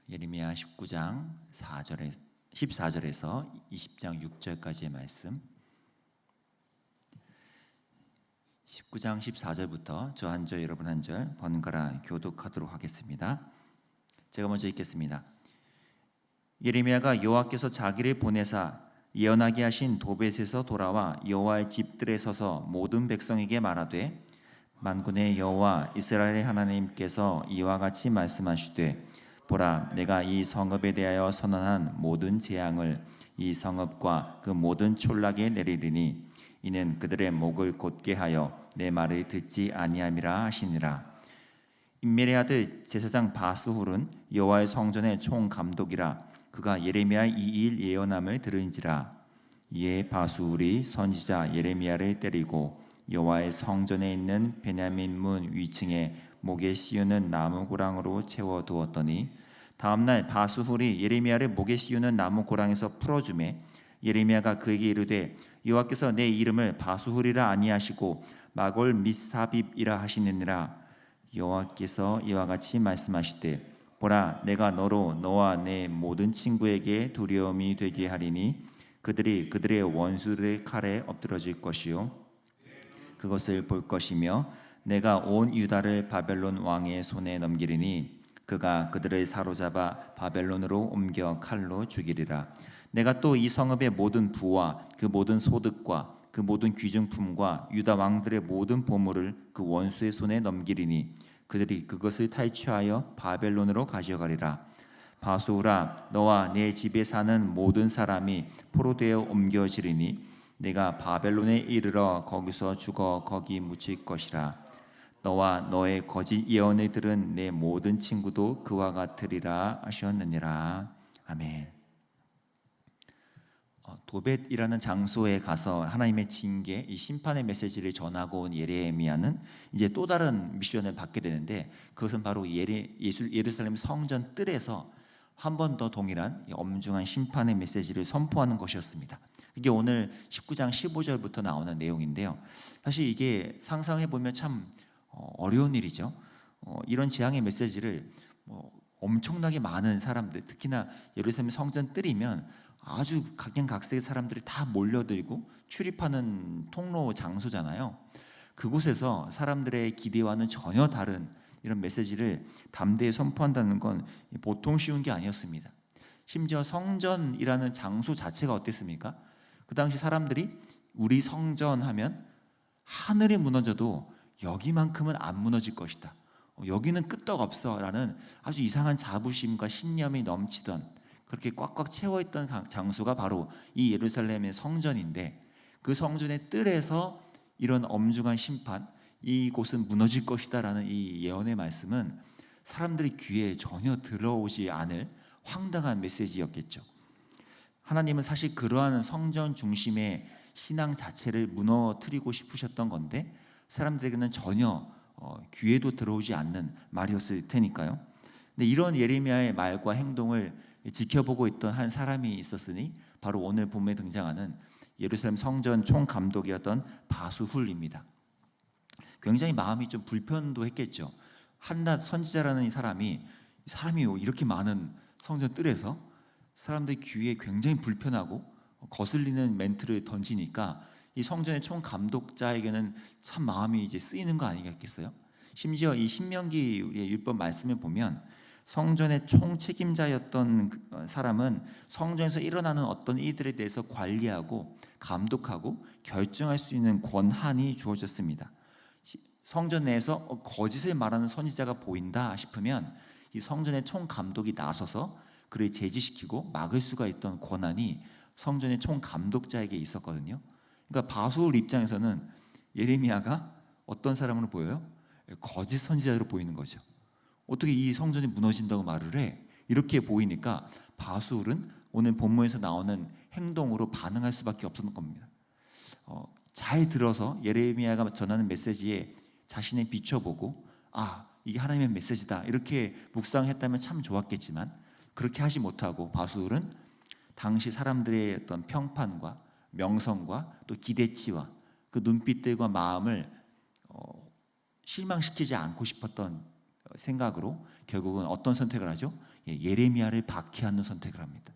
예레미야 19장 14절에서 20장 6절까지의 말씀. 19장 14절부터 저 한 절 여러분 한 절 번갈아 교독하도록 하겠습니다. 제가 먼저 읽겠습니다. 예레미야가 여호와께서 자기를 보내사 예언하게 하신 도벳에서 돌아와 여호와의 집들에 서서 모든 백성에게 말하되, 만군의 여호와 이스라엘의 하나님께서 이와 같이 말씀하시되, 보라, 내가 이 성읍에 대하여 선언한 모든 재앙을 이 성읍과 그 모든 촌락에 내리리니 이는 그들의 목을 곧게 하여 내 말을 듣지 아니함이라 하시니라. 임멜의 아들 제사장 바스훌은 여호와의 성전의 총감독이라. 그가 예레미야의 이 일 예언함을 들은지라. 이에 바스훌이 선지자 예레미야를 때리고 여호와의 성전에 있는 베냐민 문 위층에 목에 씌우는 나무 고랑으로 채워 두었더니, 다음날 바스훌이 예레미야를 목에 씌우는 나무 고랑에서 풀어주매 예레미야가 그에게 이르되, 여호와께서 내 이름을 바스훌이라 아니하시고 마골 밋사빕이라 하시느니라. 여호와께서 이와 같이 말씀하시되, 보라, 내가 너로 너와 내 모든 친구에게 두려움이 되게 하리니 그들이 그들의 원수들의 칼에 엎드러질 것이요 그것을 볼 것이며, 내가 온 유다를 바벨론 왕의 손에 넘기리니 그가 그들을 사로잡아 바벨론으로 옮겨 칼로 죽이리라. 내가 또 이 성읍의 모든 부와 그 모든 소득과 그 모든 귀중품과 유다 왕들의 모든 보물을 그 원수의 손에 넘기리니 그들이 그것을 탈취하여 바벨론으로 가져가리라. 바스훌아, 너와 내 집에 사는 모든 사람이 포로되어 옮겨지리니 내가 바벨론에 이르러 거기서 죽어 거기 묻힐 것이라. 너와 너의 거짓 예언을 들은 내 모든 친구도 그와 같으리라 하셨느니라. 아멘. 도벳이라는 장소에 가서 하나님의 징계, 이 심판의 메시지를 전하고 온 예레미야는 이제 또 다른 미션을 받게 되는데, 그것은 바로 예루살렘 성전 뜰에서 한 번 더 동일한 엄중한 심판의 메시지를 선포하는 것이었습니다. 이게 오늘 19장 15절부터 나오는 내용인데요. 사실 이게 상상해 보면 참 어려운 일이죠. 이런 재앙의 메시지를 엄청나게 많은 사람들, 특히나 예루살렘 성전 뜰이면 아주 각양각색의 사람들이 다 몰려들고 출입하는 통로 장소잖아요. 그곳에서 사람들의 기대와는 전혀 다른 이런 메시지를 담대히 선포한다는 건 보통 쉬운 게 아니었습니다. 심지어 성전이라는 장소 자체가 어땠습니까? 그 당시 사람들이 우리 성전 하면 하늘이 무너져도 여기만큼은 안 무너질 것이다, 여기는 끄떡없어 라는 아주 이상한 자부심과 신념이 넘치던, 그렇게 꽉꽉 채워있던 장소가 바로 이 예루살렘의 성전인데, 그 성전의 뜰에서 이런 엄중한 심판, 이곳은 무너질 것이다 라는 이 예언의 말씀은 사람들이 귀에 전혀 들어오지 않을 황당한 메시지였겠죠. 하나님은 사실 그러한 성전 중심의 신앙 자체를 무너뜨리고 싶으셨던 건데, 사람들에게는 전혀 귀에도 들어오지 않는 말이었을 테니까요. 근데 이런 예레미야의 말과 행동을 지켜보고 있던 한 사람이 있었으니 바로 오늘 본문에 등장하는 예루살렘 성전 총감독이었던 바스훌입니다. 굉장히 마음이 좀 불편도 했겠죠. 한낱 선지자라는 이 사람이 이렇게 많은 성전 뜰에서 사람들의 귀에 굉장히 불편하고 거슬리는 멘트를 던지니까 이 성전의 총감독자에게는 참 마음이 이제 쓰이는 거 아니겠어요? 심지어 이 신명기의 율법 말씀을 보면 성전의 총책임자였던 사람은 성전에서 일어나는 어떤 일들에 대해서 관리하고 감독하고 결정할 수 있는 권한이 주어졌습니다. 성전 내에서 거짓을 말하는 선지자가 보인다 싶으면 이 성전의 총감독이 나서서 그를 제지시키고 막을 수가 있던 권한이 성전의 총감독자에게 있었거든요. 그러니까 바스훌 입장에서는 예레미야가 어떤 사람으로 보여요? 거짓 선지자로 보이는 거죠. 어떻게 이 성전이 무너진다고 말을 해? 이렇게 보이니까 바스훌은 오늘 본문에서 나오는 행동으로 반응할 수밖에 없었던 겁니다. 잘 들어서 예레미야가 전하는 메시지에 자신을 비춰보고, 이게 하나님의 메시지다, 이렇게 묵상했다면 참 좋았겠지만 그렇게 하지 못하고 바스훌은 당시 사람들의 어떤 평판과 명성과 또 기대치와 그 눈빛들과 마음을 실망시키지 않고 싶었던 생각으로 결국은 어떤 선택을 하죠? 예레미야를 박해하는 선택을 합니다.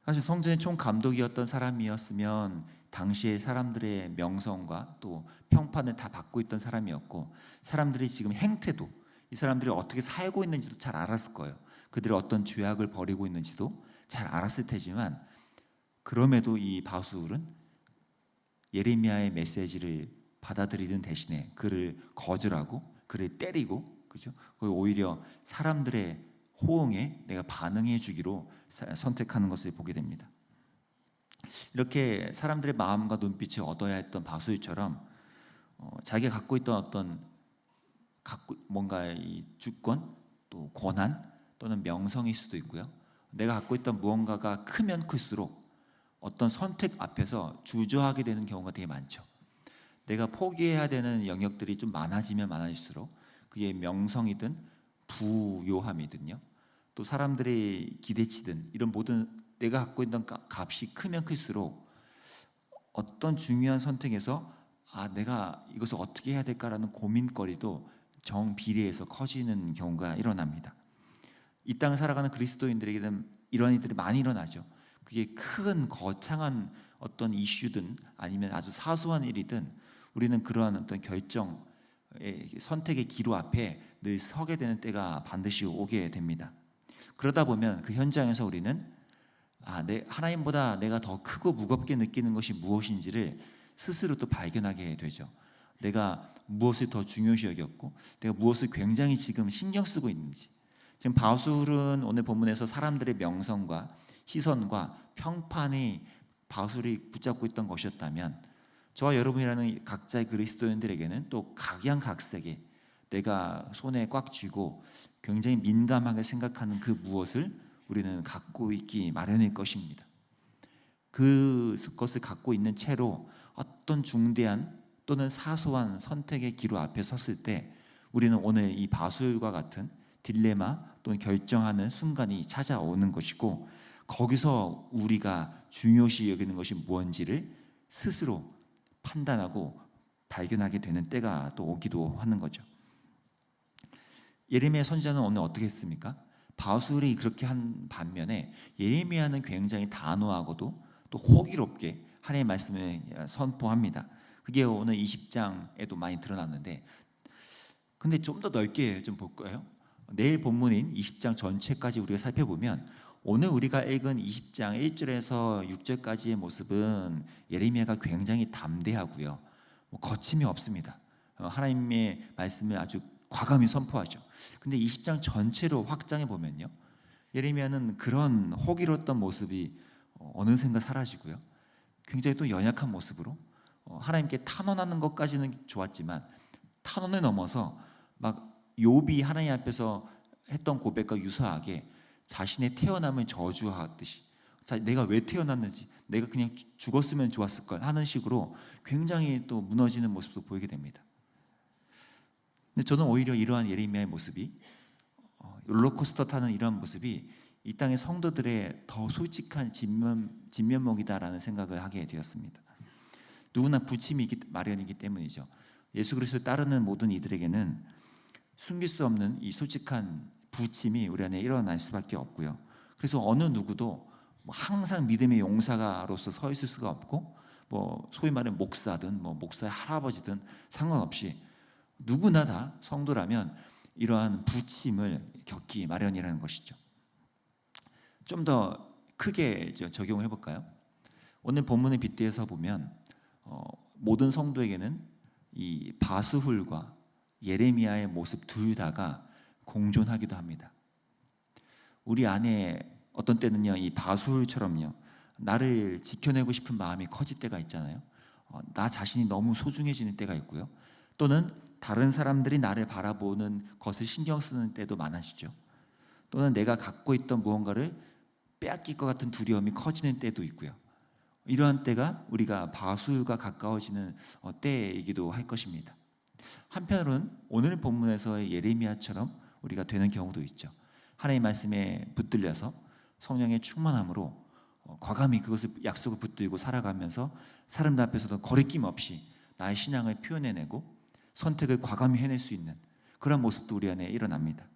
사실 성전의 총감독이었던 사람이었으면 당시의 사람들의 명성과 또 평판을 다 받고 있던 사람이었고, 사람들이 지금 행태도, 이 사람들이 어떻게 살고 있는지도 잘 알았을 거예요. 그들이 어떤 죄악을 벌이고 있는지도 잘 알았을 테지만, 그럼에도 이 바술은 예레미야의 메시지를 받아들이는 대신에 그를 거절하고 그를 때리고, 그죠? 오히려 사람들의 호응에 내가 반응해 주기로 선택하는 것을 보게 됩니다. 이렇게 사람들의 마음과 눈빛을 얻어야 했던 바술처럼 자기가 갖고 있던 어떤 뭔가 이 주권, 또 권한 또는 명성일 수도 있고요. 내가 갖고 있던 무언가가 크면 클수록 어떤 선택 앞에서 주저하게 되는 경우가 되게 많죠. 내가 포기해야 되는 영역들이 좀 많아지면 많아질수록, 그게 명성이든 부요함이든요, 또 사람들의 기대치든, 이런 모든 내가 갖고 있는 값이 크면 클수록 어떤 중요한 선택에서 내가 이것을 어떻게 해야 될까라는 고민거리도 정비례해서 커지는 경우가 일어납니다. 이 땅을 살아가는 그리스도인들에게는 이런 일들이 많이 일어나죠. 그게 큰 거창한 어떤 이슈든 아니면 아주 사소한 일이든 우리는 그러한 어떤 결정, 선택의 기로 앞에 늘 서게 되는 때가 반드시 오게 됩니다. 그러다 보면 그 현장에서 우리는 하나님보다 내가 더 크고 무겁게 느끼는 것이 무엇인지를 스스로 또 발견하게 되죠. 내가 무엇을 더 중요시 여겼고 내가 무엇을 굉장히 지금 신경 쓰고 있는지. 지금 바술은 오늘 본문에서 사람들의 명성과 시선과 평판이 바술이 붙잡고 있던 것이었다면, 저와 여러분이라는 각자의 그리스도인들에게는 또 각양각색의 내가 손에 꽉 쥐고 굉장히 민감하게 생각하는 그 무엇을 우리는 갖고 있기 마련일 것입니다. 그것을 갖고 있는 채로 어떤 중대한 또는 사소한 선택의 기로 앞에 섰을 때 우리는 오늘 이 바술과 같은 딜레마 또는 결정하는 순간이 찾아오는 것이고, 거기서 우리가 중요시 여기는 것이 무엇인지를 스스로 판단하고 발견하게 되는 때가 또 오기도 하는 거죠. 예레미야 선지자는 오늘 어떻게 했습니까? 바술이 그렇게 한 반면에 예레미야는 굉장히 단호하고도 또 호기롭게 하나님의 말씀을 선포합니다. 그게 오늘 20장에도 많이 드러났는데, 근데 좀 더 넓게 좀 볼까요? 내일 본문인 20장 전체까지 우리가 살펴보면 오늘 우리가 읽은 20장 1절에서 6절까지의 모습은 예레미야가 굉장히 담대하고요, 거침이 없습니다. 하나님의 말씀을 아주 과감히 선포하죠. 근데 20장 전체로 확장해 보면요, 예레미야는 그런 호기로웠던 모습이 어느샌가 사라지고요, 굉장히 또 연약한 모습으로 하나님께 탄원하는 것까지는 좋았지만 탄원을 넘어서 막 욥이 하나님 앞에서 했던 고백과 유사하게 자신의 태어남을 저주하듯이, 내가 왜 태어났는지, 내가 그냥 죽었으면 좋았을 걸 하는 식으로 굉장히 또 무너지는 모습도 보이게 됩니다. 근데 저는 오히려 이러한 예레미야의 모습이, 롤러코스터 타는 이러한 모습이 이 땅의 성도들의 더 솔직한 진면목이다라는 생각을 하게 되었습니다. 누구나 부침이 마련이기 때문이죠. 예수 그리스도를 따르는 모든 이들에게는 숨길 수 없는 이 솔직한 부침이 우리 안에 일어날 수밖에 없고요. 그래서 어느 누구도 항상 믿음의 용사가로서 서 있을 수가 없고, 소위 말하는 목사든 목사의 할아버지든 상관없이 누구나 다 성도라면 이러한 부침을 겪기 마련이라는 것이죠. 좀 더 크게 적용해 볼까요? 오늘 본문을 빗대어서 보면 모든 성도에게는 이 바수훌과 예레미야의 모습 둘 다가 공존하기도 합니다. 우리 안에 어떤 때는요, 이 바수훌처럼요, 나를 지켜내고 싶은 마음이 커질 때가 있잖아요. 나 자신이 너무 소중해지는 때가 있고요, 또는 다른 사람들이 나를 바라보는 것을 신경 쓰는 때도 많아지죠. 또는 내가 갖고 있던 무언가를 빼앗길 것 같은 두려움이 커지는 때도 있고요. 이러한 때가 우리가 바술과 가까워지는 때이기도 할 것입니다. 한편으로는 오늘 본문에서의 예레미야처럼 우리가 되는 경우도 있죠. 하나님의 말씀에 붙들려서 성령의 충만함으로 과감히 그것을 약속을 붙들고 살아가면서 사람들 앞에서도 거리낌 없이 나의 신앙을 표현해내고 선택을 과감히 해낼 수 있는 그런 모습도 우리 안에 일어납니다.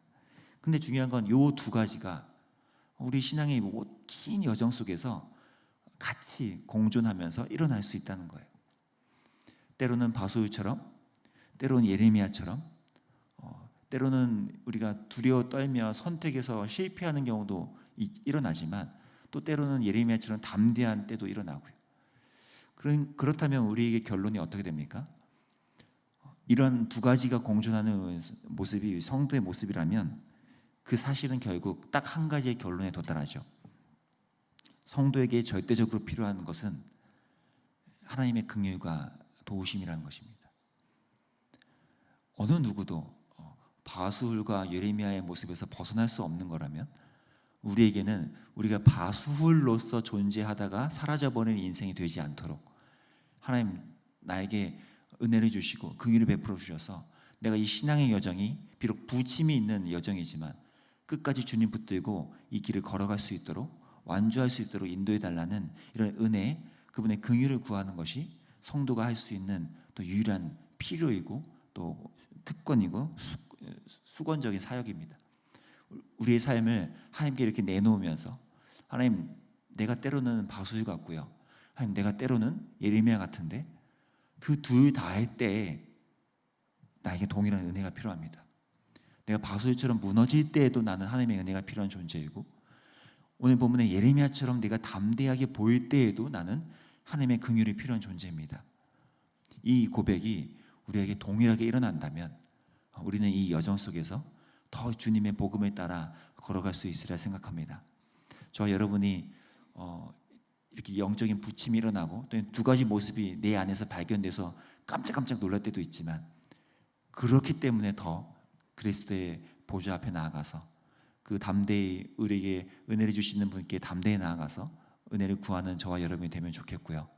근데 중요한 건 요 두 가지가 우리 신앙의 긴 여정 속에서 같이 공존하면서 일어날 수 있다는 거예요. 때로는 바수일처럼, 때로는 예레미야처럼, 때로는 우리가 두려워 떨며 선택에서 실패하는 경우도 일어나지만 또 때로는 예레미야처럼 담대한 때도 일어나고요. 그렇다면 우리에게 결론이 어떻게 됩니까? 이런 두 가지가 공존하는 모습이 성도의 모습이라면 그 사실은 결국 딱 한 가지의 결론에 도달하죠. 성도에게 절대적으로 필요한 것은 하나님의 긍휼과 도우심이라는 것입니다. 어느 누구도 바수훌과 예레미야의 모습에서 벗어날 수 없는 거라면 우리에게는 우리가 바수훌로서 존재하다가 사라져버리는 인생이 되지 않도록 하나님 나에게 은혜를 주시고 긍휼을 베풀어 주셔서 내가 이 신앙의 여정이 비록 부침이 있는 여정이지만 끝까지 주님 붙들고 이 길을 걸어갈 수 있도록 완주할 수 있도록 인도해 달라는 이런 은혜, 그분의 긍휼을 구하는 것이 성도가 할 수 있는 또 유일한 필요이고 또 특권이고 수건적인 사역입니다. 우리의 삶을 하나님께 이렇게 내놓으면서 하나님 내가 때로는 바수일 같고요, 하나님 내가 때로는 예레미야 같은데 그 둘 다의 때에 나에게 동일한 은혜가 필요합니다. 내가 바수일처럼 무너질 때에도 나는 하나님의 은혜가 필요한 존재이고 오늘 본문의 예레미야처럼 내가 담대하게 보일 때에도 나는 하나님의 긍휼이 필요한 존재입니다. 이 고백이 우리에게 동일하게 일어난다면 우리는 이 여정 속에서 더 주님의 복음을 따라 걸어갈 수 있으리라 생각합니다. 저와 여러분이 이렇게 영적인 부침이 일어나고 또 두 가지 모습이 내 안에서 발견돼서 깜짝깜짝 놀랄 때도 있지만 그렇기 때문에 더 그리스도의 보좌 앞에 나아가서 그 담대히 우리에게 은혜를 주시는 분께 담대히 나아가서 은혜를 구하는 저와 여러분이 되면 좋겠고요.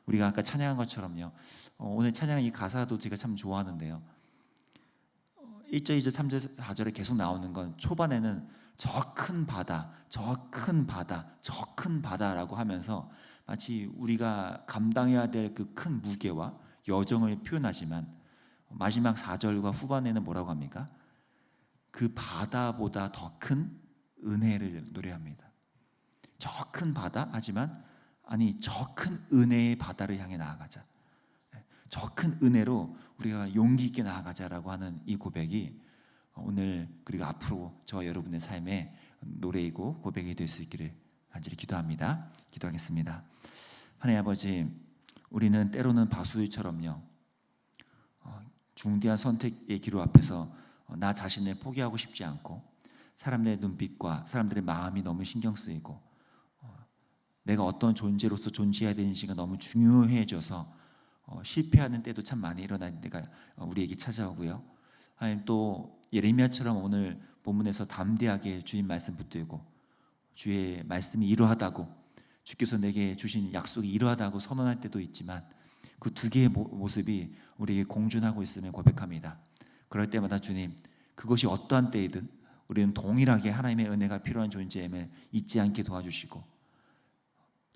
우리가 아까 찬양한 것처럼요, 오늘 찬양한 이 가사도 제가 참 좋아하는데요, 1절, 2절, 3절, 4절에 계속 나오는 건 초반에는 저 큰 바다, 저 큰 바다, 저 큰 바다라고 하면서 마치 우리가 감당해야 될 그 큰 무게와 여정을 표현하지만 마지막 4절과 후반에는 뭐라고 합니까? 그 바다보다 더 큰 은혜를 노래합니다. 저 큰 바다, 하지만 아니 저 큰 은혜의 바다를 향해 나아가자, 저 큰 은혜로 우리가 용기 있게 나아가자라고 하는 이 고백이 오늘 그리고 앞으로 저와 여러분의 삶의 노래이고 고백이 될 수 있기를 간절히 기도합니다. 기도하겠습니다. 하나님 아버지, 우리는 때로는 바수일처럼요, 중대한 선택의 기로 앞에서 나 자신을 포기하고 싶지 않고 사람들의 눈빛과 사람들의 마음이 너무 신경 쓰이고 내가 어떤 존재로서 존재해야 되는지가 너무 중요해져서 실패하는 때도 참 많이 일어나는 때가 우리에게 찾아오고요. 하나님 또 예레미야처럼 오늘 본문에서 담대하게 주님 말씀 붙들고 주의 말씀이 이러하다고, 주께서 내게 주신 약속이 이러하다고 선언할 때도 있지만 그 두 개의 모습이 우리에게 공존하고 있음을 고백합니다. 그럴 때마다 주님, 그것이 어떠한 때이든 우리는 동일하게 하나님의 은혜가 필요한 존재임을 잊지 않게 도와주시고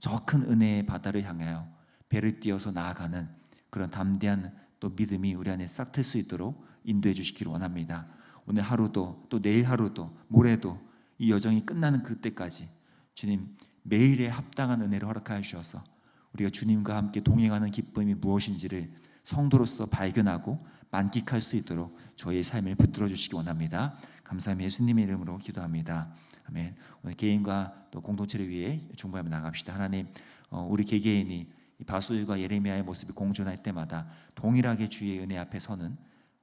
저 큰 은혜의 바다를 향하여 배를 띄어서 나아가는 그런 담대한 또 믿음이 우리 안에 싹 틀 수 있도록 인도해 주시기를 원합니다. 오늘 하루도 또 내일 하루도 모레도 이 여정이 끝나는 그때까지 주님 매일에 합당한 은혜를 허락하여 주셔서 우리가 주님과 함께 동행하는 기쁨이 무엇인지를 성도로서 발견하고 만끽할 수 있도록 저희의 삶을 붙들어 주시기 원합니다. 감사하며 예수님의 이름으로 기도합니다. 아멘. 오늘 개인과 또 공동체를 위해 중보하며 나갑시다. 하나님, 우리 개개인이 바수일과 예레미야의 모습이 공존할 때마다 동일하게 주의 은혜 앞에 서는,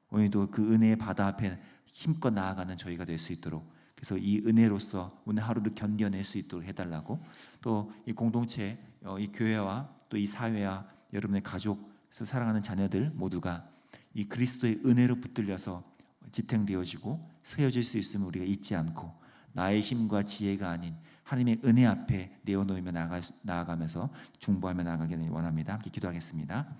오늘도 그 은혜의 바다 앞에 힘껏 나아가는 저희가 될 수 있도록, 그래서 이 은혜로서 오늘 하루를 견뎌낼 수 있도록 해달라고, 또 이 공동체, 이 교회와 또 이 사회와 여러분의 가족, 사랑하는 자녀들 모두가 이 그리스도의 은혜로 붙들려서 지탱되어지고 세워질 수 있음을 우리가 잊지 않고 나의 힘과 지혜가 아닌 하나님의 은혜 앞에 내어놓으며 나아가면서 중보하며 나아가기를 원합니다. 함께 기도하겠습니다.